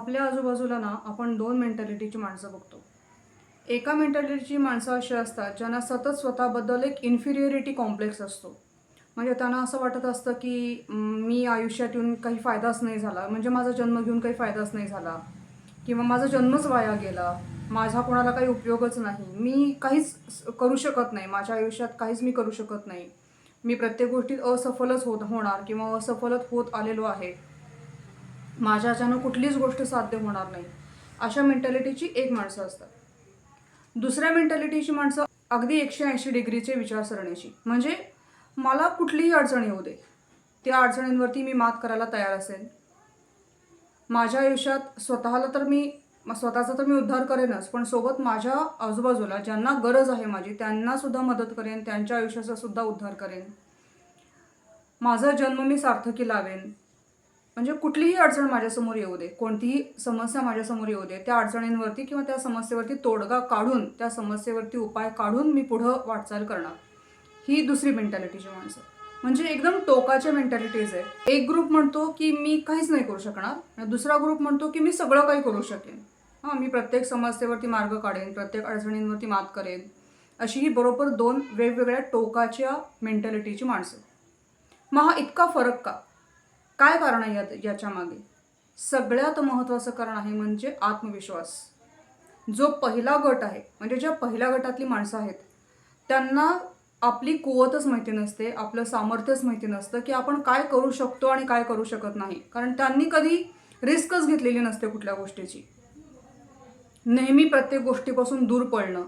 आपल्या आजूबाजूला ना आपण दोन मेंटॅलिटीची माणसं बघतो. एका मेंटॅलिटीची माणसं अशी असतात ज्यांना सतत स्वतःबद्दल एक इन्फिरियरिटी कॉम्प्लेक्स असतो. म्हणजे त्यांना असं वाटत असतं की मी आयुष्यात येऊन काही फायदाच नाही झाला, म्हणजे माझा जन्म घेऊन काही फायदाच नाही झाला, किंवा माझा जन्मच वाया गेला, माझा कोणाला काही उपयोगच नाही, मी काहीच करू शकत नाही, माझ्या आयुष्यात काहीच मी करू शकत नाही, मी प्रत्येक गोष्टीत असफलच होणार किंवा असफलच होत आलेलो आहे, माझ्याच्यानं कुठलीच गोष्ट साध्य होणार नाही. अशा मेंटॅलिटीची एक माणसं असतात. दुसऱ्या मेंटॅलिटीची माणसं अगदी 180 डिग्रीचे विचारसरणीची, म्हणजे मला कुठलीही अडचण येऊ दे, त्या अडचणींवरती मी मात करायला तयार असेल. माझ्या आयुष्यात स्वतःचा तर मी उद्धार करेनच, पण सोबत माझ्या आजूबाजूला ज्यांना गरज आहे माझी त्यांनासुद्धा मदत करेन, त्यांच्या आयुष्याचा सुद्धा उद्धार करेन. माझा जन्म मी सार्थकी लावेन. म्हणजे कुठलीही अडचण माझ्यासमोर येऊ दे, कोणतीही समस्या माझ्यासमोर येऊ दे, त्या अडचणींवरती किंवा त्या समस्येवरती तोडगा काढून, त्या समस्येवरती उपाय काढून मी पुढं वाटचाल करणार. ही दुसरी मेंटॅलिटीची माणसं. म्हणजे एकदम टोकाच्या मेंटॅलिटीज आहे. एक ग्रुप म्हणतो की मी काहीच नाही करू शकणार, आणि दुसरा ग्रुप म्हणतो की मी सगळं काही करू शकेन. मी प्रत्येक समस्येवरती मार्ग काढेन, प्रत्येक अडचणींवरती मात करेन. अशी ही बरोबर दोन वेगवेगळ्या टोकाच्या मेंटॅलिटीची माणसं. मग हा इतका फरक का? काय कारण आहे याच्या मागे? सगळ्यात महत्त्वाचं कारण आहे म्हणजे आत्मविश्वास. जो पहिला गट आहे, म्हणजे ज्या पहिल्या गटातली माणसं आहेत, त्यांना आपली कुवतच माहिती नसते, आपलं सामर्थ्यच माहिती नसतं की आपण काय करू शकतो आणि काय करू शकत नाही. कारण त्यांनी कधी रिस्कच घेतलेली नसते कुठल्या गोष्टीची. नेहमी प्रत्येक गोष्टीपासून दूर पळणं,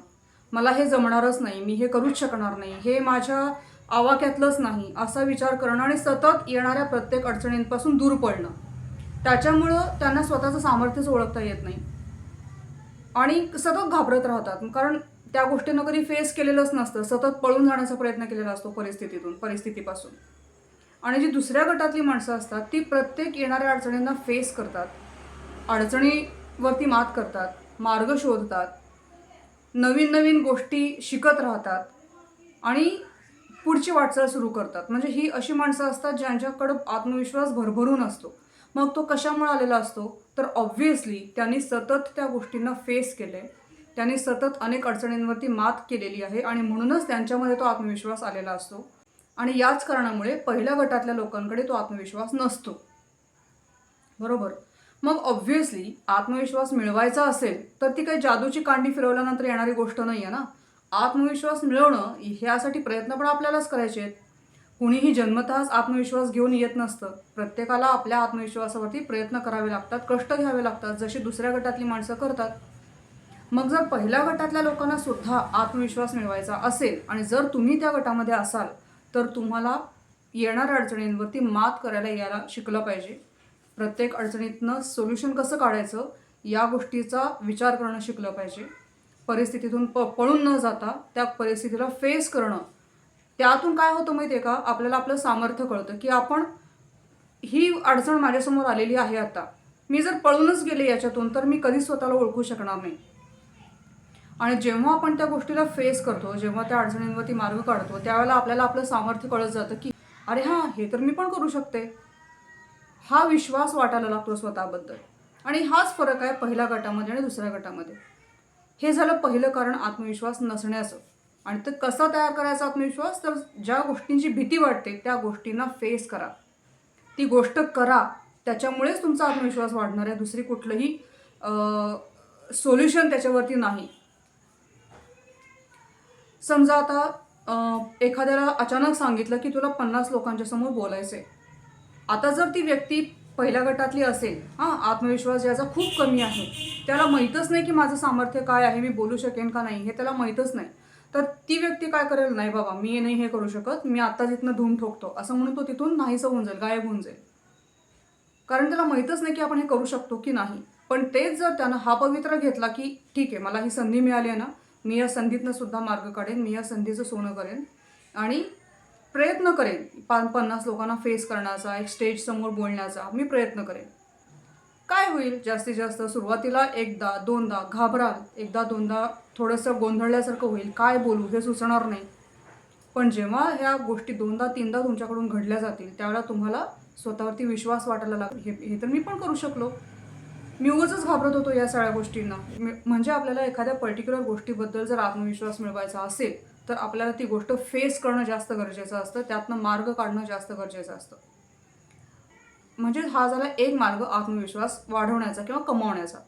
मला हे जमणारच नाही, मी हे करूच शकणार नाही, हे माझ्या आवाक्यातलंच नाही, असा विचार करणं आणि सतत येणाऱ्या प्रत्येक अडचणींपासून दूर पळणं. त्याच्यामुळं त्यांना स्वतःचं सामर्थ्यच ओळखता येत नाही आणि सतत घाबरत राहतात. कारण त्या गोष्टींना कधी फेस केलेलंच नसतं, सतत पळून जाण्याचा प्रयत्न केलेला असतो परिस्थितीपासून. आणि जी दुसऱ्या गटातली माणसं असतात ती प्रत्येक येणाऱ्या अडचणींना फेस करतात, अडचणीवरती मात करतात, मार्ग शोधतात, नवीन नवीन गोष्टी शिकत राहतात आणि पुढची वाटचाल सुरू करतात. म्हणजे ही अशी माणसं असतात ज्यांच्याकडं आत्मविश्वास भरभरून असतो. मग तो कशामुळे आलेला असतो? तर ऑब्व्हियसली त्यांनी सतत त्या गोष्टींना फेस केले, त्यांनी सतत अनेक अडचणींवरती मात केलेली आहे आणि म्हणूनच त्यांच्यामध्ये तो आत्मविश्वास आलेला असतो. आणि याच कारणामुळे पहिल्या गटातल्या लोकांकडे तो आत्मविश्वास नसतो. बरोबर? मग ऑब्व्हियसली आत्मविश्वास मिळवायचा असेल तर ती काही जादूची कांडी फिरवल्यानंतर येणारी गोष्ट नाही आहे ना. आत्मविश्वास मिळवणं ह्यासाठी प्रयत्न पण आपल्यालाच करायचे आहेत. कुणीही जन्मतःच आत्मविश्वास घेऊन येत नसतं. प्रत्येकाला आपल्या आत्मविश्वासावरती प्रयत्न करावे लागतात, कष्ट घ्यावे लागतात, जशी दुसऱ्या गटातली माणसं करतात. मग जर पहिल्या गटातल्या लोकांना सुद्धा आत्मविश्वास मिळवायचा असेल आणि जर तुम्ही त्या गटामध्ये असाल तर तुम्हाला येणाऱ्या अडचणींवरती मात करायला यायला शिकलं पाहिजे. प्रत्येक अडचणीतनं सोल्युशन कसं काढायचं या गोष्टीचा विचार करणं शिकलं पाहिजे. परिस्थितीतून पळून न जाता त्या परिस्थितीला फेस करणं. त्यातून काय होतं माहिती आहे का? आपल्याला आपलं सामर्थ्य कळतं की आपण ही अडचण माझ्यासमोर आलेली आहे आता, मी जर पळूनच गेले याच्यातून तर मी कधीच स्वतःला ओळखू शकणार नाही. आणि जेव्हा आपण त्या गोष्टीला फेस करतो, जेव्हा त्या अडचणींवरती मार्ग काढतो, त्यावेळेला आपल्याला आपलं सामर्थ्य कळत जातं की अरे हां, हे तर मी पण करू शकते. हा विश्वास वाटायला लागतो स्वतःबद्दल. आणि हाच फरक आहे पहिल्या गटामध्ये आणि दुसऱ्या गटामध्ये. हे झालं पहिलं कारण आत्मविश्वास नसण्याचं. आणि ते कसा तयार करायचा आत्मविश्वास? तर ज्या गोष्टींची भीती वाटते त्या गोष्टींना फेस करा, ती गोष्ट करा, त्याच्यामुळेच तुमचा आत्मविश्वास वाढणार आहे. दुसरी कुठलंही सोल्युशन त्याच्यावरती नाही. समजा आता एखाद्याला अचानक सांगितलं की तुला 50 लोकांच्या समोर बोलायचं आहे. आता जर ती व्यक्ती पहिल्या गटातली असेल, आत्मविश्वास ज्याचा खूप कमी आहे, त्याला माहीतच नाही की माझं सामर्थ्य काय आहे, मी बोलू शकेन का नाही, हे त्याला माहीतच नाही. तर ती व्यक्ती काय करेल? नाही बाबा, मी नाही हे करू शकत, मी आत्ता तिथनं धूम ठोकतो, असं म्हणून तो तिथून नाहीसं होऊन जाईल, गायब होऊन जाईल. कारण त्याला माहीतच नाही की आपण हे करू शकतो की नाही. पण तेच जर त्यानं हा पवित्रा घेतला की ठीक आहे, मला ही संधी मिळाली आहे ना, मी या संधीतनं सुद्धा मार्ग काढेन, मी या संधीचं सोनं करेन आणि प्रयत्न करेन 50 लोकांना फेस करण्याचा, एक स्टेजसमोर बोलण्याचा मी प्रयत्न करेन. काय होईल? जास्तीत जास्त सुरुवातीला एकदा दोनदा घाबराल, एकदा दोनदा थोडंसं गोंधळल्यासारखं होईल, काय बोलू हे सुचणार नाही. पण जेव्हा ह्या गोष्टी दोनदा तीनदा तुमच्याकडून घडल्या जातील त्यावेळेला तुम्हाला स्वतःवरती विश्वास वाटायला लागेल, हे तर मी पण करू शकलो. मी उगाचच घाबरत होतो या सगळ्या गोष्टींना. म्हणजे आपल्याला एखाद्या पर्टिक्युलर गोष्टीबद्दल जर आत्मविश्वास मिळवायचा असेल, तर आपल्याला ती गोष्ट फेस करणं जास्त गरजेचं असतं. त्यातनं मार्ग काढणं जास्त गरजेचं असतं. म्हणजे हा झाला एक मार्ग आत्मविश्वास वाढवण्याचा किंवा कमावण्याचा.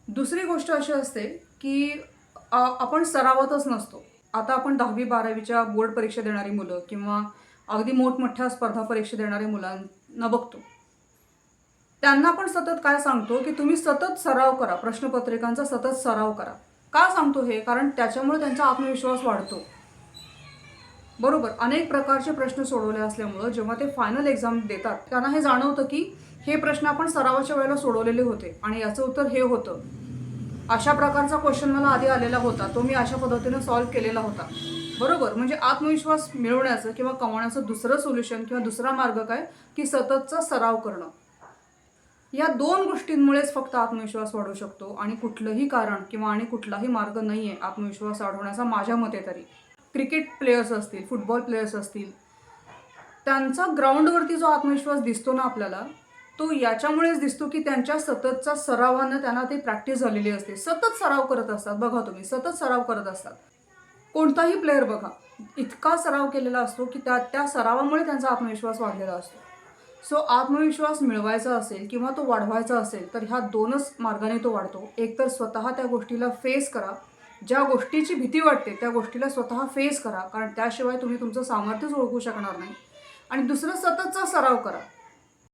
दुसरी गोष्ट अशी असते, की आपण सरावातच नसतो. आता आपण 10वी-12वीच्या बोर्ड परीक्षा देणारी मुलं किंवा अगदी मोठमोठ्या स्पर्धा परीक्षा देणाऱ्या मुलांना बघतो. त्यांना पण सतत काय सांगतो, की तुम्ही सतत सराव करा, प्रश्नपत्रिकांचा सतत सराव करा. का सांगतो हे? कारण त्याच्यामुळे त्यांचा आत्मविश्वास वाढतो. बरोबर. अनेक प्रकारचे प्रश्न सोडवले असल्यामुळं जेव्हा ते फायनल एक्झाम देतात, त्यांना हे जाणवतं, की हे प्रश्न आपण सरावाच्या वेळेला सोडवलेले होते आणि याचं उत्तर हे होतं. अशा प्रकारचा क्वेश्चन मला आधी आलेला होता. तो मी अशा पद्धतीने सॉल्व्ह केलेला होता. बरोबर. म्हणजे आत्मविश्वास मिळवण्याचं किंवा कमावण्याचं दुसरं सोल्युशन किंवा दुसरा मार्ग काय, की सततचा सराव करणं. या 2 गोष्टींमुळेच फक्त आत्मविश्वास वाढू शकतो आणि कुठलंही कारण किंवा आणि कुठलाही मार्ग नाही आहे आत्मविश्वास वाढवण्याचा माझ्या मते तरी. क्रिकेट प्लेयर्स असतील, फुटबॉल प्लेयर्स असतील, त्यांचा ग्राउंडवरती जो आत्मविश्वास दिसतो ना आपल्याला, तो याच्यामुळेच दिसतो की त्यांच्या सततच्या सरावानं त्यांना ती प्रॅक्टिस झालेली असते. सतत सराव करत असतात. बघा तुम्ही, सतत सराव करत असतात. कोणताही प्लेयर बघा, इतका सराव केलेला असतो की त्या सरावामुळे त्यांचा आत्मविश्वास वाढलेला असतो. सो आत्मविश्वास मिळवायचा असेल किंवा तो वाढवायचा असेल तर ह्या 2च मार्गाने तो वाढतो. एक तर स्वतः त्या गोष्टीला फेस करा. ज्या गोष्टीची भीती वाटते त्या गोष्टीला स्वतः फेस करा. कारण त्याशिवाय तुम्ही तुमचं सामर्थ्यच ओळखू शकणार नाही. आणि दुसरं सततचा सराव करा.